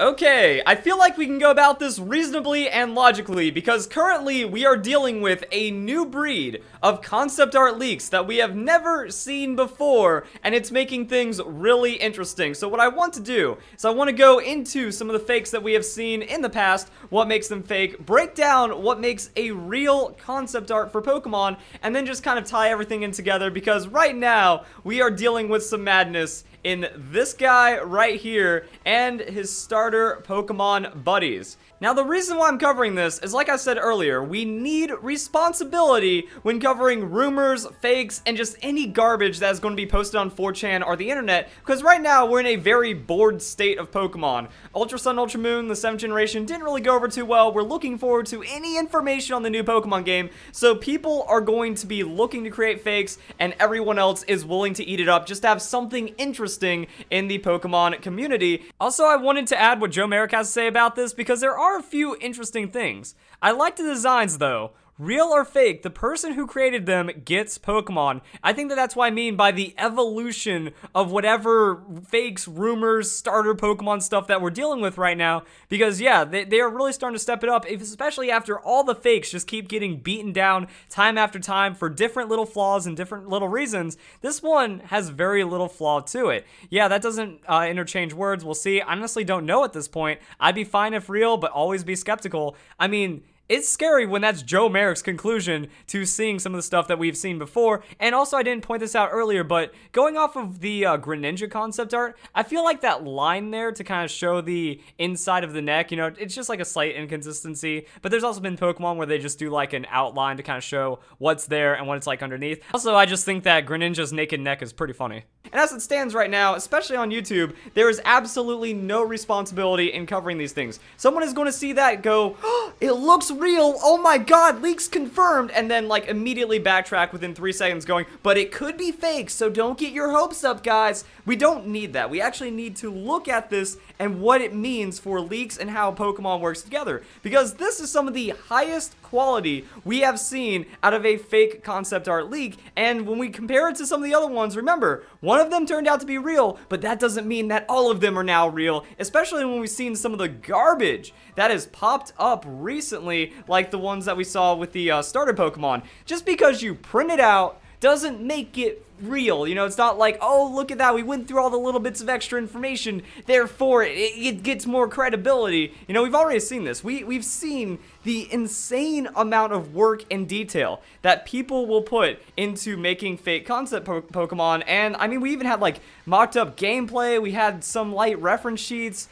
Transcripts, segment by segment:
Okay, I feel like we can go about this reasonably and logically because currently we are dealing with a new breed of concept art leaks that we have never seen before, and it's making things really interesting. So what I want to do is I want to go into some of the fakes that we have seen in the past, what makes them fake, break down what makes a real concept art for Pokemon, and then just kind of tie everything in together because right now we are dealing with some madness in this guy right here and his starter Pokemon buddies. Now, the reason why I'm covering this is, like I said earlier, we need responsibility when covering rumors, fakes, and just any garbage that is going to be posted on 4chan or the internet, because right now we're in a very bored state of Pokemon. Ultra Sun, Ultra Moon, the 7th generation didn't really go over too well. We're looking forward to any information on the new Pokemon game, so people are going to be looking to create fakes, and everyone else is willing to eat it up just to have something interesting in the Pokemon community. Also, I wanted to add what Joe Merrick has to say about this, because there are a few interesting things. I like the designs though. Real or fake, the person who created them gets Pokemon. I think that's what I mean by the evolution of whatever fakes, rumors, starter Pokemon stuff that we're dealing with right now. Because yeah, they are really starting to step it up, especially after all the fakes just keep getting beaten down time after time for different little flaws and different little reasons. This one has very little flaw to it. Yeah, that doesn't interchange words. We'll see. I honestly don't know at this point. I'd be fine if real, but always be skeptical. I mean, it's scary when that's Joe Merrick's conclusion to seeing some of the stuff that we've seen before. And also, I didn't point this out earlier, but going off of the Greninja concept art, I feel like that line there to kind of show the inside of the neck, you know, it's just like a slight inconsistency. But there's also been Pokemon where they just do like an outline to kind of show what's there and what it's like underneath. Also, I just think that Greninja's naked neck is pretty funny. And as it stands right now, especially on YouTube, there is absolutely no responsibility in covering these things. Someone is going to see that, go, oh, it looks real, oh my god, leaks confirmed, and then like immediately backtrack within 3 seconds going, but it could be fake, so don't get your hopes up, guys. We don't need that. We actually need to look at this and what it means for leaks and how Pokemon works together, because this is some of the highest quality we have seen out of a fake concept art leak. And when we compare it to some of the other ones, remember, one of them turned out to be real, but that doesn't mean that all of them are now real, especially when we've seen some of the garbage that has popped up recently, like the ones that we saw with the starter Pokemon. Just because you print it out doesn't make it real. You know, it's not like, oh, look at that, we went through all the little bits of extra information, therefore it gets more credibility. You know, we've already seen this. We've seen the insane amount of work and detail that people will put into making fake concept Pokemon, and I mean, we even had like mocked up gameplay, we had some light reference sheets.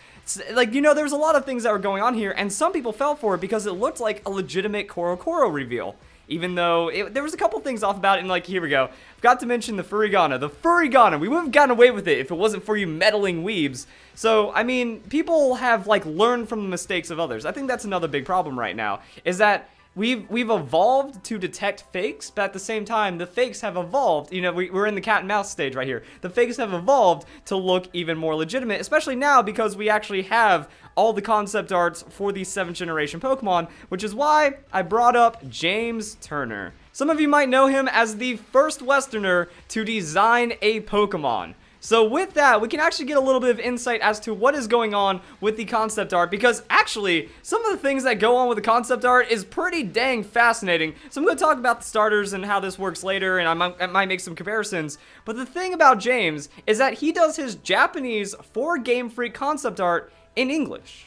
Like, you know, there's a lot of things that were going on here, and some people fell for it because it looked like a legitimate Korokoro reveal. Even though there was a couple things off about it, and like, here we go. Forgot to mention the Furigana. The Furigana, we would have gotten away with it if it wasn't for you meddling weebs. So, I mean, people have like learned from the mistakes of others. I think that's another big problem right now, is that we've evolved to detect fakes, but at the same time, the fakes have evolved. You know, we're in the cat and mouse stage right here. The fakes have evolved to look even more legitimate, especially now because we actually have all the concept arts for the 7th generation Pokemon, which is why I brought up James Turner. Some of you might know him as the first Westerner to design a Pokemon. So with that, we can actually get a little bit of insight as to what is going on with the concept art, because actually, some of the things that go on with the concept art is pretty dang fascinating. So I'm going to talk about the starters and how this works later, and I might make some comparisons. But the thing about James is that he does his Japanese for Game Freak concept art in English.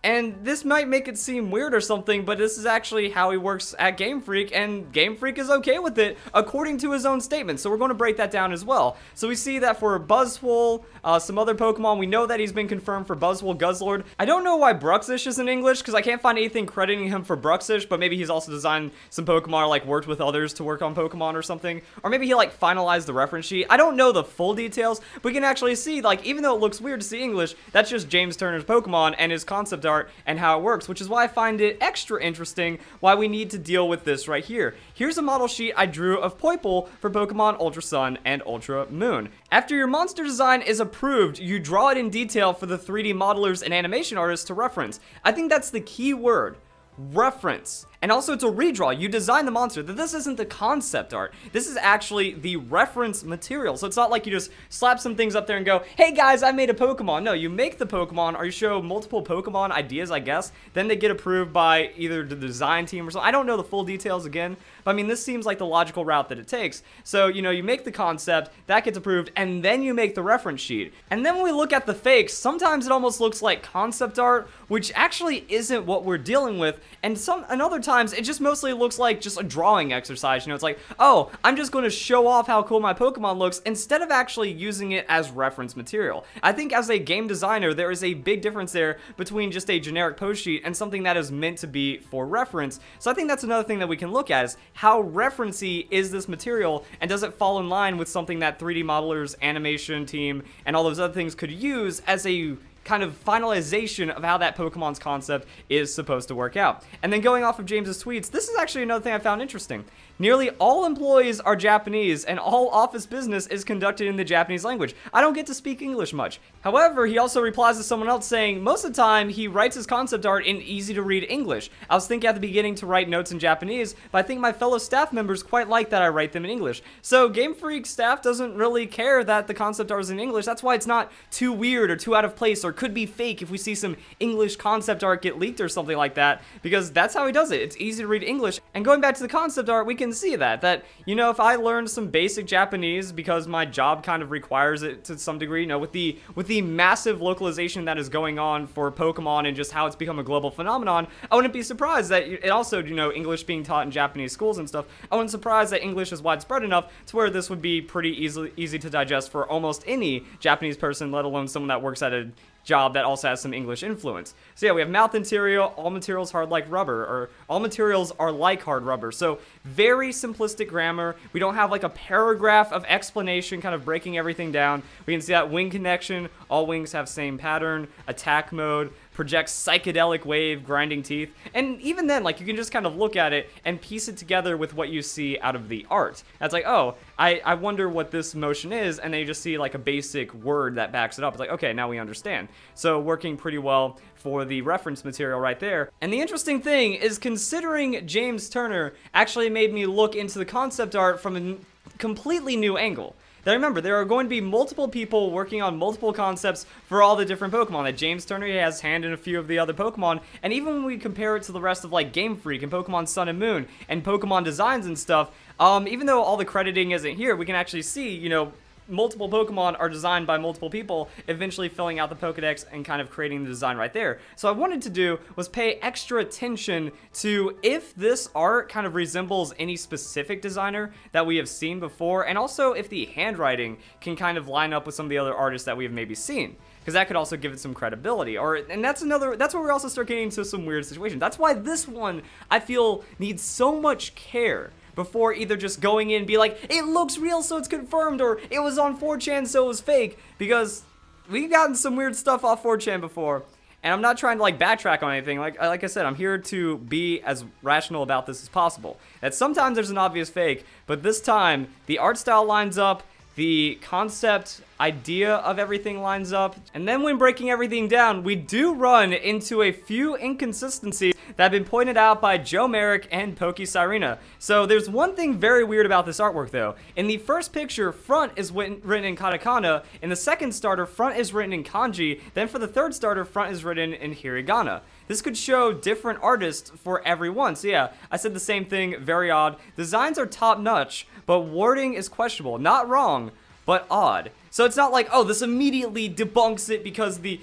And this might make it seem weird or something, but this is actually how he works at Game Freak, and Game Freak is okay with it, according to his own statement. So we're going to break that down as well. So we see that for Buzzwole, some other Pokemon, we know that he's been confirmed for Buzzwole, Guzzlord. I don't know why Bruxish is in English, because I can't find anything crediting him for Bruxish, but maybe he's also designed some Pokemon, or like worked with others to work on Pokemon or something. Or maybe he like finalized the reference sheet. I don't know the full details, but we can actually see, like, even though it looks weird to see English, that's just James Turner's Pokemon and his concept art and how it works, which is why I find it extra interesting why we need to deal with this right here. Here's a model sheet I drew of Poipole for Pokemon Ultra Sun and Ultra Moon. After your monster design is approved, you draw it in detail for the 3D modelers and animation artists to reference. I think that's the key word. reference. And also it's a redraw. You design the monster. This isn't the concept art. This is actually the reference material. So it's not like you just slap some things up there and go, hey guys, I made a Pokemon. No, you make the Pokemon, or you show multiple Pokemon ideas, I guess. Then they get approved by either the design team or something. I don't know the full details again, but I mean, this seems like the logical route that it takes. So, you know, you make the concept, that gets approved, and then you make the reference sheet. And then when we look at the fakes, sometimes it almost looks like concept art, which actually isn't what we're dealing with. And other times, it just mostly looks like just a drawing exercise. You know, it's like, oh, I'm just going to show off how cool my Pokemon looks instead of actually using it as reference material. I think as a game designer, there is a big difference there between just a generic post sheet and something that is meant to be for reference. So I think that's another thing that we can look at is how referencey is this material, and does it fall in line with something that 3D modelers, animation team, and all those other things could use as a kind of finalization of how that Pokemon's concept is supposed to work out. And then going off of James's tweets, this is actually another thing I found interesting. Nearly all employees are Japanese, and all office business is conducted in the Japanese language. I don't get to speak English much. However, he also replies to someone else saying, most of the time, he writes his concept art in easy-to-read English. I was thinking at the beginning to write notes in Japanese, but I think my fellow staff members quite like that I write them in English. So Game Freak staff doesn't really care that the concept art is in English. That's why it's not too weird or too out of place, or could be fake if we see some English concept art get leaked or something like that, because that's how he does it. It's easy to read English. And going back to the concept art, we can see that, you know, if I learned some basic Japanese because my job kind of requires it to some degree, you know, with the massive localization that is going on for Pokemon and just how it's become a global phenomenon, I wouldn't be surprised that it also, you know, English being taught in Japanese schools and stuff, I wouldn't be surprised that English is widespread enough to where this would be pretty easy to digest for almost any Japanese person, let alone someone that works at a job that also has some English influence. So yeah, we have mouth interior, all materials hard like rubber, or all materials are like hard rubber. So very simplistic grammar. We don't have like a paragraph of explanation kind of breaking everything down. We can see that wing connection, all wings have same pattern, attack mode, projects psychedelic wave, grinding teeth. And even then, like, you can just kind of look at it and piece it together with what you see out of the art. That's like, oh, I wonder what this motion is, and then you just see like a basic word that backs it up. It's like, okay, now we understand. So working pretty well for the reference material right there. And the interesting thing is, considering James Turner actually made me look into the concept art from a completely new angle. Now remember, there are going to be multiple people working on multiple concepts for all the different Pokemon. That James Turner, he has hand in a few of the other Pokemon, and even when we compare it to the rest of like Game Freak and Pokemon Sun and Moon and Pokemon Designs and stuff, even though all the crediting isn't here, we can actually see, you know, multiple Pokemon are designed by multiple people, eventually filling out the Pokedex and kind of creating the design right there. So what I wanted to do was pay extra attention to if this art kind of resembles any specific designer that we have seen before, and also if the handwriting can kind of line up with some of the other artists that we have maybe seen, because that could also give it some credibility. And that's where we also start getting into some weird situations. That's why this one, I feel, needs so much care before either just going in and be like, it looks real so it's confirmed, or it was on 4chan so it was fake, because we've gotten some weird stuff off 4chan before, and I'm not trying to like backtrack on anything. Like I said, I'm here to be as rational about this as possible. That sometimes there's an obvious fake, but this time the art style lines up, the concept idea of everything lines up, and then when breaking everything down, we do run into a few inconsistencies that have been pointed out by Joe Merrick and Poke Sirena. So there's one thing very weird about this artwork though. In the first picture, front is written in katakana. In the second starter, front is written in kanji. Then for the third starter, front is written in hiragana. This could show different artists for everyone. So yeah, I said the same thing, very odd. Designs are top-notch, but wording is questionable. Not wrong, but odd. So it's not like, oh, this immediately debunks it because the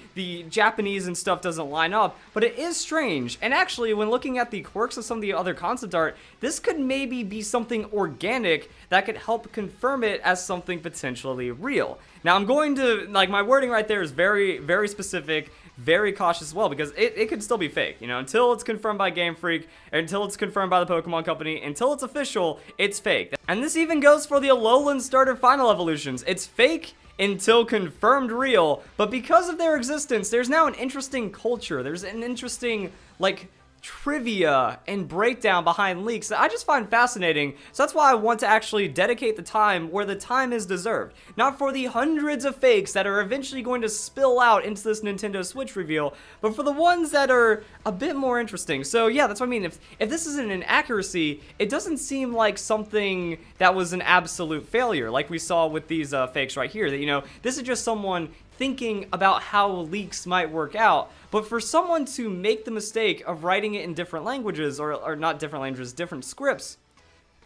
Japanese and stuff doesn't line up, but it is strange. And actually, when looking at the quirks of some of the other concept art, this could maybe be something organic that could help confirm it as something potentially real. Now, I'm going to, like, my wording right there is very, very specific, very cautious as well, because it could still be fake, you know, until it's confirmed by Game Freak, until it's confirmed by the Pokemon Company, until it's official, it's fake. And this even goes for the Alolan starter final evolutions. It's fake until confirmed real, but because of their existence, there's now an interesting culture. There's an interesting, like, trivia and breakdown behind leaks that I just find fascinating. So that's why I want to actually dedicate the time where the time is deserved. Not for the hundreds of fakes that are eventually going to spill out into this Nintendo Switch reveal, but for the ones that are a bit more interesting. So yeah, that's what I mean. If this isn't an accuracy, it doesn't seem like something that was an absolute failure, like we saw with these fakes right here. That, you know, this is just someone thinking about how leaks might work out. But for someone to make the mistake of writing it in different languages, or not different languages, different scripts,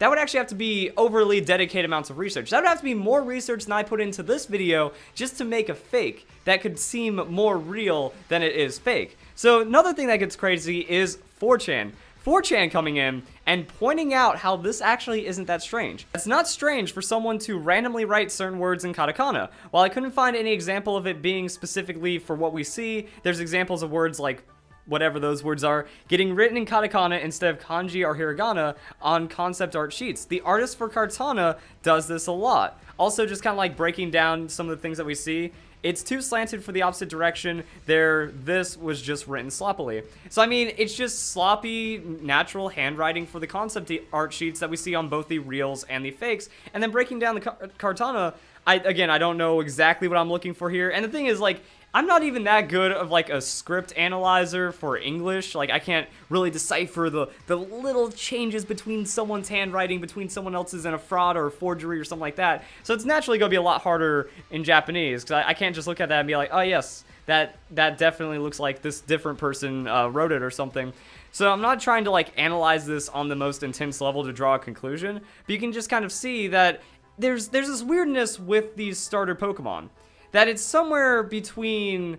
that would actually have to be overly dedicated amounts of research. That would have to be more research than I put into this video just to make a fake that could seem more real than it is fake. So another thing that gets crazy is 4chan. 4chan coming in and pointing out how this actually isn't that strange. It's not strange for someone to randomly write certain words in katakana. While I couldn't find any example of it being specifically for what we see, there's examples of words like whatever those words are, getting written in katakana instead of kanji or hiragana on concept art sheets. The artist for Kartana does this a lot. Also, just kind of like breaking down some of the things that we see. It's too slanted for the opposite direction. This was just written sloppily. So I mean, it's just sloppy, natural handwriting for the concept art sheets that we see on both the reals and the fakes. And then breaking down the Kartana, I don't know exactly what I'm looking for here. And the thing is, like, I'm not even that good of like a script analyzer for English. Like, I can't really decipher the little changes between someone's handwriting, between someone else's in a fraud or a forgery or something like that. So it's naturally going to be a lot harder in Japanese, because I can't just look at that and be like, oh yes, that definitely looks like this different person wrote it or something. So I'm not trying to like analyze this on the most intense level to draw a conclusion, but you can just kind of see that there's this weirdness with these starter Pokemon. That it's somewhere between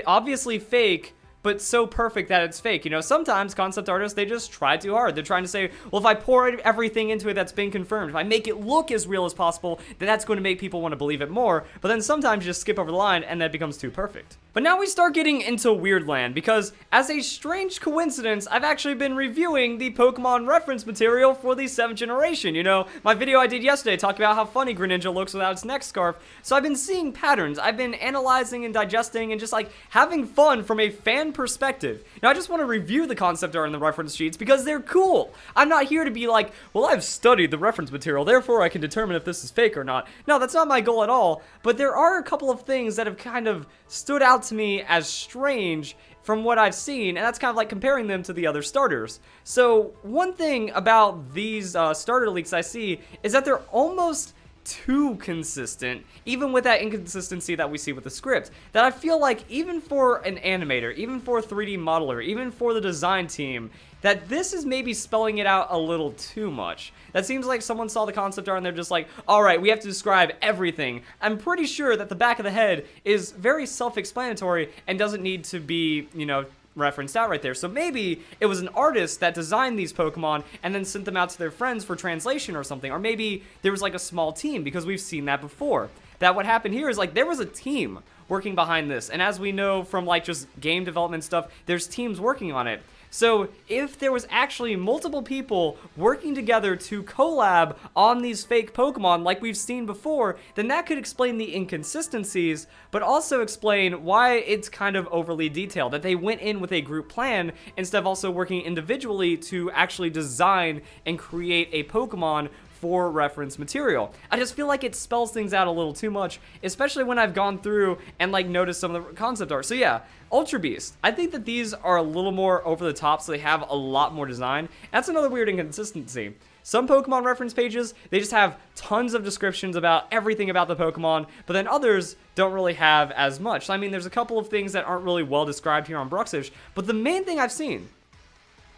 obviously fake, but so perfect that it's fake. You know, sometimes concept artists, they just try too hard. They're trying to say, well, if I pour everything into it that's been confirmed, if I make it look as real as possible, then that's going to make people want to believe it more. But then sometimes you just skip over the line and that becomes too perfect. But now we start getting into weird land, because as a strange coincidence, I've actually been reviewing the Pokemon reference material for the 7th generation. You know, my video I did yesterday talked about how funny Greninja looks without its neck scarf. So I've been seeing patterns. I've been analyzing and digesting and just like having fun from a fan perspective. Now I just want to review the concept art and the reference sheets because they're cool. I'm not here to be like, well, I've studied the reference material, therefore I can determine if this is fake or not. No, that's not my goal at all. But there are a couple of things that have kind of stood out to me as strange from what I've seen, and that's kind of like comparing them to the other starters. So one thing about these starter leaks I see is that they're almost too consistent, even with that inconsistency that we see with the script, that I feel like even for an animator, even for a 3D modeler, even for the design team, that this is maybe spelling it out a little too much. That seems like someone saw the concept art and they're just like, alright, we have to describe everything. I'm pretty sure that the back of the head is very self-explanatory and doesn't need to be, you know, referenced out right there. So maybe it was an artist that designed these Pokemon and then sent them out to their friends for translation or something. Or maybe there was like a small team, because we've seen that before. That what happened here is like there was a team working behind this. And as we know from like just game development stuff, there's teams working on it. So if there was actually multiple people working together to collab on these fake Pokemon like we've seen before, then that could explain the inconsistencies, but also explain why it's kind of overly detailed, that they went in with a group plan instead of also working individually to actually design and create a Pokemon for reference material. I just feel like it spells things out a little too much, especially when I've gone through and like noticed some of the concept art. So yeah, Ultra Beast. I think that these are a little more over the top, so they have a lot more design. That's another weird inconsistency. Some Pokemon reference pages, they just have tons of descriptions about everything about the Pokemon, but then others don't really have as much. So, I mean, there's a couple of things that aren't really well described here on Bruxish, but the main thing I've seen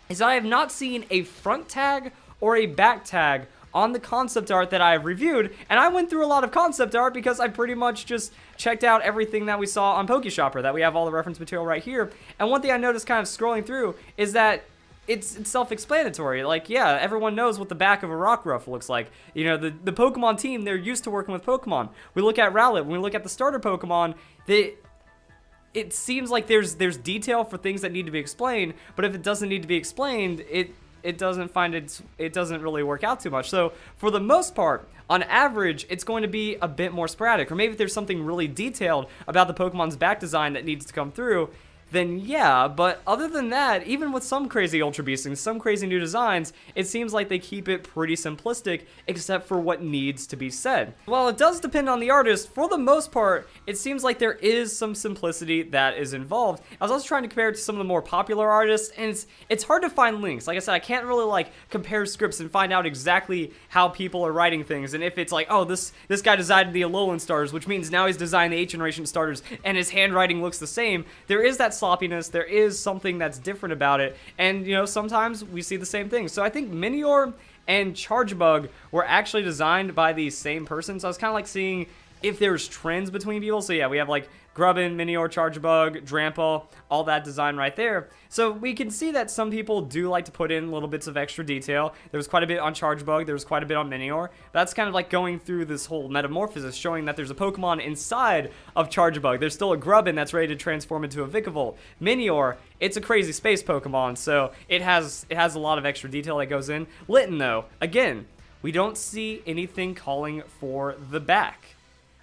is that I have not seen a front tag or a back tag on the concept art that I've reviewed, and I went through a lot of concept art because I pretty much just checked out everything that we saw on PokeShopper, that we have all the reference material right here. And one thing I noticed kind of scrolling through is that it's self-explanatory. Like, yeah, everyone knows what the back of a Rockruff looks like. You know, the Pokemon team, they're used to working with Pokemon. We look at Rowlet, when we look at the starter Pokemon, it seems like there's detail for things that need to be explained, but if it doesn't need to be explained, it doesn't really work out too much. So for the most part, on average, it's going to be a bit more sporadic. Or maybe if there's something really detailed about the Pokemon's back design that needs to come through, then yeah, but other than that, even with some crazy Ultra Beastings, some crazy new designs, it seems like they keep it pretty simplistic, except for what needs to be said. While it does depend on the artist, for the most part, it seems like there is some simplicity that is involved. I was also trying to compare it to some of the more popular artists, and it's hard to find links. Like I said, I can't really like compare scripts and find out exactly how people are writing things, and if it's like, oh, this guy designed the Alolan stars, which means now he's designed the 8th generation starters, and his handwriting looks the same. There is that sloppiness, there is something that's different about it, and you know, sometimes we see the same thing. So I think Minior and Chargebug were actually designed by the same person, so I was kind of like seeing if there's trends between people. So yeah, we have like Grubbin, Minior, Chargebug, Drampa, all that design right there. So we can see that some people do like to put in little bits of extra detail. There was quite a bit on Chargebug, there was quite a bit on Minior. That's kind of like going through this whole metamorphosis, showing that there's a Pokemon inside of Chargebug. There's still a Grubbin that's ready to transform into a Vikavolt. Minior, it's a crazy space Pokemon, so it has a lot of extra detail that goes in. Litten though, again, we don't see anything calling for the back.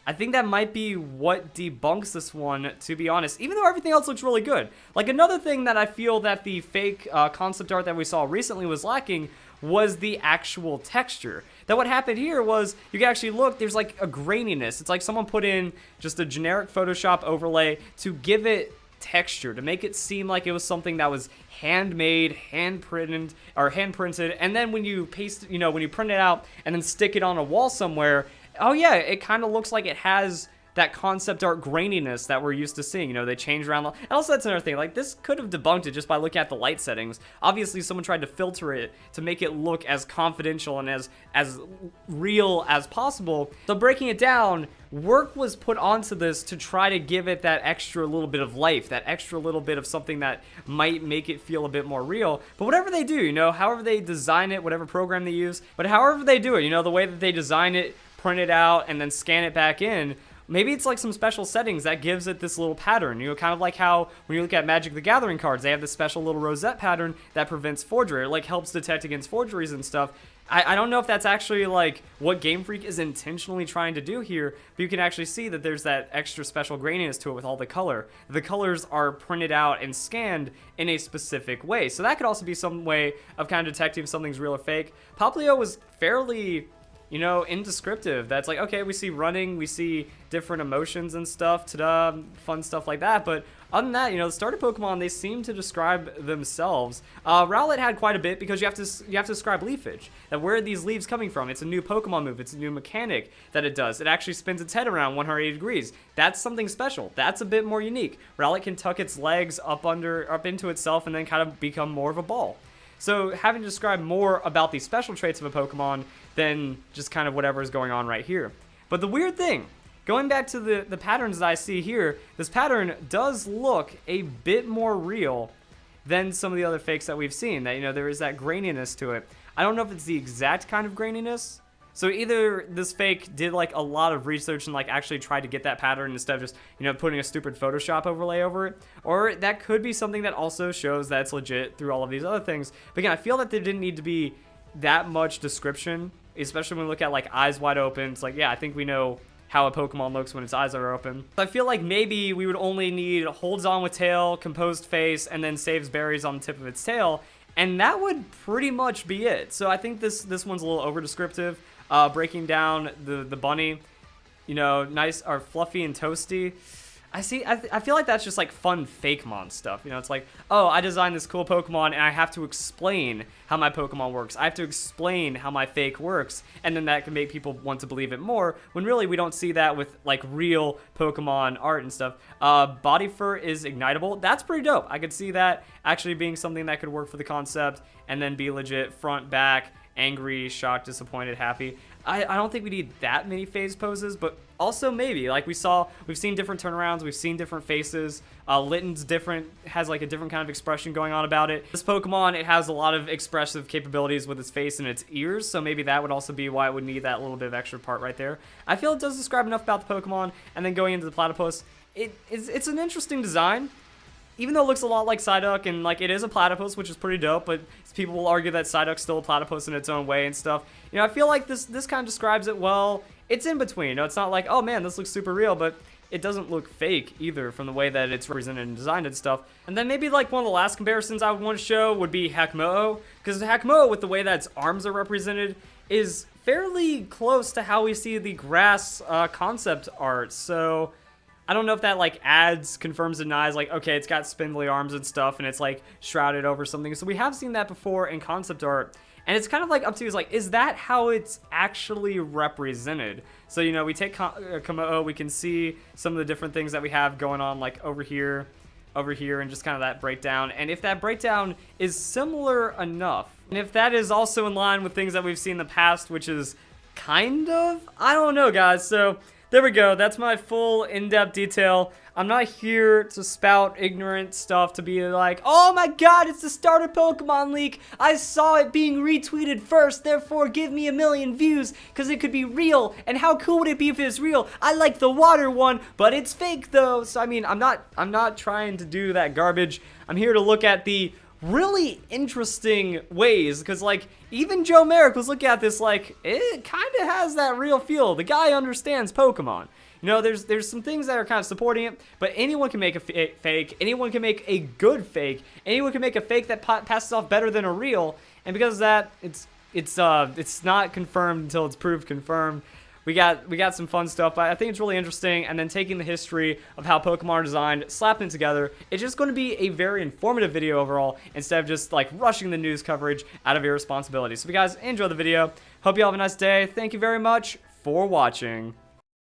I think that might be what debunks this one, to be honest, even though everything else looks really good. Like, another thing that I feel that the fake concept art that we saw recently was lacking was the actual texture. That what happened here was, you can actually look, there's like a graininess. It's like someone put in just a generic Photoshop overlay to give it texture, to make it seem like it was something that was handmade, hand printed, and then when you paste, you know, when you print it out and then stick it on a wall somewhere, oh yeah, it kind of looks like it has that concept art graininess that we're used to seeing. You know, they change around. And also, that's another thing. Like, this could have debunked it just by looking at the light settings. Obviously, someone tried to filter it to make it look as confidential and as real as possible. So breaking it down, work was put onto this to try to give it that extra little bit of life, that extra little bit of something that might make it feel a bit more real. But whatever they do, you know, however they design it, whatever program they use, but however they do it, you know, the way that they design it, print it out, and then scan it back in, maybe it's like some special settings that gives it this little pattern. You know, kind of like how when you look at Magic the Gathering cards, they have this special little rosette pattern that prevents forgery. It like helps detect against forgeries and stuff. I don't know if that's actually like what Game Freak is intentionally trying to do here, but you can actually see that there's that extra special graininess to it with all the color. The colors are printed out and scanned in a specific way. So that could also be some way of kind of detecting if something's real or fake. Poplio was fairly, you know, indescriptive. That's like, okay, we see running, we see different emotions and stuff, ta-da, fun stuff like that, but other than that, you know, the starter Pokemon, they seem to describe themselves. Rowlet had quite a bit because you have to describe leafage. That where are these leaves coming from? It's a new Pokemon move. It's a new mechanic that it does. It actually spins its head around 180 degrees. That's something special. That's a bit more unique. Rowlet can tuck its legs up into itself and then kind of become more of a ball. So having to describe more about the special traits of a Pokemon than just kind of whatever is going on right here. But the weird thing, going back to the patterns that I see here, this pattern does look a bit more real than some of the other fakes that we've seen. That, you know, there is that graininess to it. I don't know if it's the exact kind of graininess. So either this fake did like a lot of research and like actually tried to get that pattern instead of just, you know, putting a stupid Photoshop overlay over it, or that could be something that also shows that it's legit through all of these other things. But again, I feel that there didn't need to be that much description, especially when we look at like eyes wide open. It's like, yeah, I think we know how a Pokemon looks when its eyes are open. I feel like maybe we would only need holds on with tail, composed face, and then saves berries on the tip of its tail, and that would pretty much be it. So I think this one's a little over descriptive. Breaking down the bunny, you know, nice or fluffy and toasty. I feel like that's just like fun Fakemon stuff. You know, it's like, oh, I designed this cool Pokemon and I have to explain how my Pokemon works. I have to explain how my fake works, and then that can make people want to believe it more, when really we don't see that with like real Pokemon art and stuff. Body fur is ignitable. That's pretty dope. I could see that actually being something that could work for the concept and then be legit front, back, angry, shocked, disappointed, happy. I don't think we need that many phase poses, but also maybe. Like we've seen different turnarounds, we've seen different faces. Litten's different, has like a different kind of expression going on about it. This Pokemon, it has a lot of expressive capabilities with its face and its ears, so maybe that would also be why it would need that little bit of extra part right there. I feel it does describe enough about the Pokemon, and then going into the platypus, it's an interesting design. Even though it looks a lot like Psyduck, and like it is a platypus, which is pretty dope, but people will argue that Psyduck's still a platypus in its own way and stuff. You know, I feel like this kind of describes it well. It's in between. You know, it's not like, oh man, this looks super real, but it doesn't look fake either from the way that it's represented and designed and stuff. And then maybe like one of the last comparisons I would want to show would be Hakamo, because Hakamo, with the way that its arms are represented, is fairly close to how we see the grass concept art. So I don't know if that like adds, confirms, denies, like, okay, it's got spindly arms and stuff and it's like shrouded over something. So we have seen that before in concept art. And it's kind of like up to you, is like, is that how it's actually represented? So, you know, we take Kamo, we can see some of the different things that we have going on, like over here, and just kind of that breakdown. And if that breakdown is similar enough, and if that is also in line with things that we've seen in the past, which is kind of, I don't know, guys. So there we go. That's my full in-depth detail. I'm not here to spout ignorant stuff to be like, oh my god, it's the starter Pokemon leak. I saw it being retweeted first, therefore give me 1 million views because it could be real. And how cool would it be if it's real? I like the water one, but it's fake though. So I mean, I'm not trying to do that garbage. I'm here to look at the really interesting ways, because like even Joe Merrick was looking at this like it kind of has that real feel. The guy understands Pokemon. You know, there's some things that are kind of supporting it, but anyone can make a fake. Anyone can make a good fake. Anyone can make a fake that passes off better than a real. And because of that, it's not confirmed until it's proved confirmed. We got some fun stuff, but I think it's really interesting. And then taking the history of how Pokemon are designed, slapping it together, it's just going to be a very informative video overall, instead of just like rushing the news coverage out of irresponsibility. So if you guys enjoy the video, hope you all have a nice day. Thank you very much for watching.